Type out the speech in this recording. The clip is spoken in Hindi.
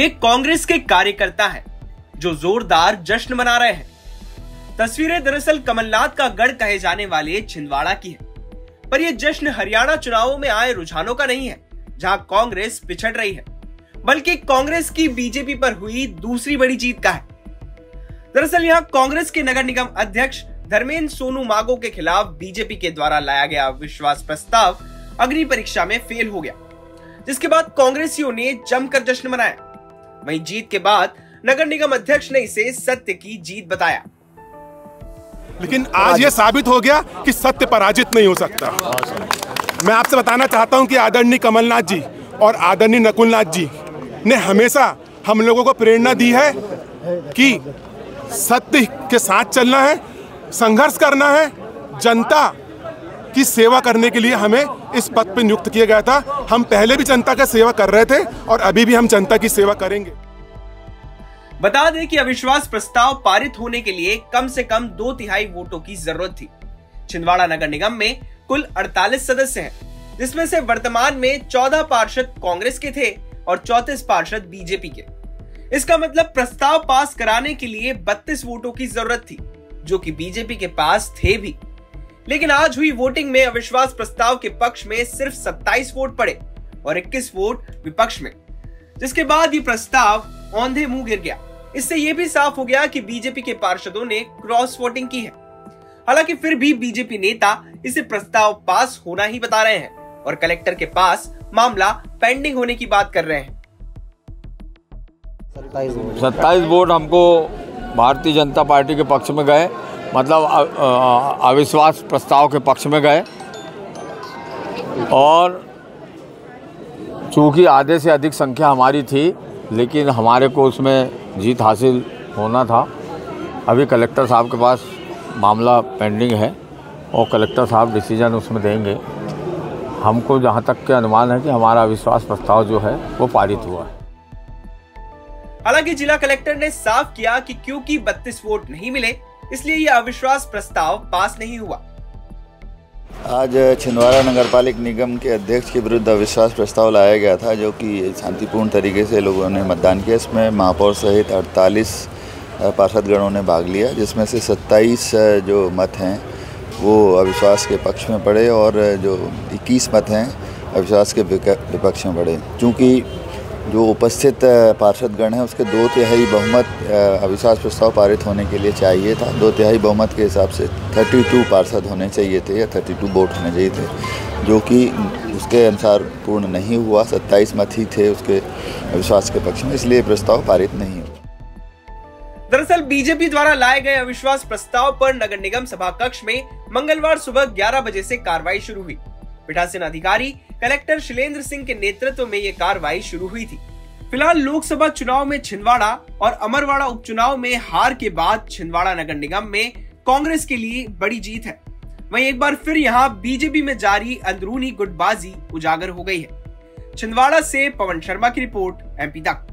ये कांग्रेस के कार्यकर्ता हैं जो जोरदार जश्न मना रहे हैं। तस्वीरें दरअसल कमलनाथ का गढ़ कहे जाने वाले छिंदवाड़ा की है, पर यह जश्न हरियाणा चुनावों में आए रुझानों का नहीं है, जहां कांग्रेस पिछड़ रही है, बल्कि कांग्रेस की बीजेपी पर हुई दूसरी बड़ी जीत का है। दरअसल यहां कांग्रेस के नगर निगम अध्यक्ष धर्मेंद्र सोनू मागो के खिलाफ बीजेपी के द्वारा लाया गया अविश्वास प्रस्ताव अग्नि परीक्षा में फेल हो गया, जिसके बाद कांग्रेसियों ने जमकर जश्न मनाया। वहीं जीत के बाद नगर निगम अध्यक्ष ने इसे सत्य की जीत बताया। लेकिन आज यह साबित हो गया कि सत्य पराजित नहीं हो सकता। मैं आपसे बताना चाहता हूं कि आदरणीय कमलनाथ जी और आदरणीय नकुलनाथ जी ने हमेशा हम लोगों को प्रेरणा दी है कि सत्य के साथ चलना है, संघर्ष करना है। जनता की सेवा करने के लिए हमें इस पद पर नियुक्त किया गया था। हम पहले भी जनता का सेवा कर रहे थे और अभी भी हम जनता की सेवा करेंगे। बता दें कि अविश्वास प्रस्ताव पारित होने के लिए कम से कम 2/3 वोटों की जरूरत थी। छिंदवाड़ा नगर निगम में कुल 48 सदस्य हैं, जिसमें से वर्तमान में 14 पार्षद कांग्रेस के थे और 34 पार्षद बीजेपी के। इसका मतलब प्रस्ताव पास कराने के लिए 32 वोटों की जरूरत थी, जो कि बीजेपी के पास थे भी। लेकिन आज हुई वोटिंग में अविश्वास प्रस्ताव के पक्ष में सिर्फ 27 वोट पड़े और 21 वोट विपक्ष में, जिसके बाद ये प्रस्ताव औंधे मुंह गिर गया। इससे यह भी साफ हो गया कि बीजेपी के पार्षदों ने क्रॉस वोटिंग की है। हालांकि फिर भी बीजेपी नेता इसे प्रस्ताव पास होना ही बता रहे हैं और कलेक्टर के पास मामला पेंडिंग होने की बात कर रहे हैं। 27 वोट हमको भारतीय जनता पार्टी के पक्ष में गए, मतलब अविश्वास प्रस्ताव के पक्ष में गए, और चूंकि आधे से अधिक संख्या हमारी थी, लेकिन हमारे को उसमें जीत हासिल होना था। अभी कलेक्टर साहब के पास मामला पेंडिंग है और कलेक्टर साहब डिसीजन उसमें देंगे। हमको जहां तक के अनुमान है कि हमारा अविश्वास प्रस्ताव जो है वो पारित हुआ है। हालांकि जिला कलेक्टर ने साफ किया कि क्योंकि 32 वोट नहीं मिले, इसलिए यह अविश्वास प्रस्ताव पास नहीं हुआ। आज छिंदवाड़ा नगरपालिका निगम के अध्यक्ष के विरुद्ध अविश्वास प्रस्ताव लाया गया था, जो कि शांतिपूर्ण तरीके से लोगों ने मतदान किया। इसमें महापौर सहित 48 पार्षदगणों ने भाग लिया, जिसमें से 27 जो मत हैं वो अविश्वास के पक्ष में पड़े और जो 21 मत हैं अविश्वास के विपक्ष में पड़े। चूँकि जो उपस्थित पार्षदगण हैं उसके 2/3 बहुमत अविश्वास प्रस्ताव पारित होने के लिए चाहिए था। 2/3 बहुमत के हिसाब से 32 पार्षद होने चाहिए थे या 32 वोट होने चाहिए थे, जो कि उसके अनुसार पूर्ण नहीं हुआ। 27 मत ही थे उसके अविश्वास के पक्ष में, इसलिए प्रस्ताव पारित नहीं हुआ। दरअसल बीजेपी द्वारा लाए गए अविश्वास प्रस्ताव पर नगर निगम सभा कक्ष में मंगलवार सुबह 11 बजे से कार्रवाई शुरू हुई। पीठासीन अधिकारी कलेक्टर शैलेंद्र सिंह के नेतृत्व में यह कार्रवाई शुरू हुई थी। फिलहाल लोकसभा चुनाव में छिंदवाड़ा और अमरवाड़ा उपचुनाव में हार के बाद छिंदवाड़ा नगर निगम में कांग्रेस के लिए बड़ी जीत है। वहीं एक बार फिर यहां बीजेपी में जारी अंदरूनी गुटबाजी उजागर हो गई है। छिंदवाड़ा से पवन शर्मा की रिपोर्ट, MP तक।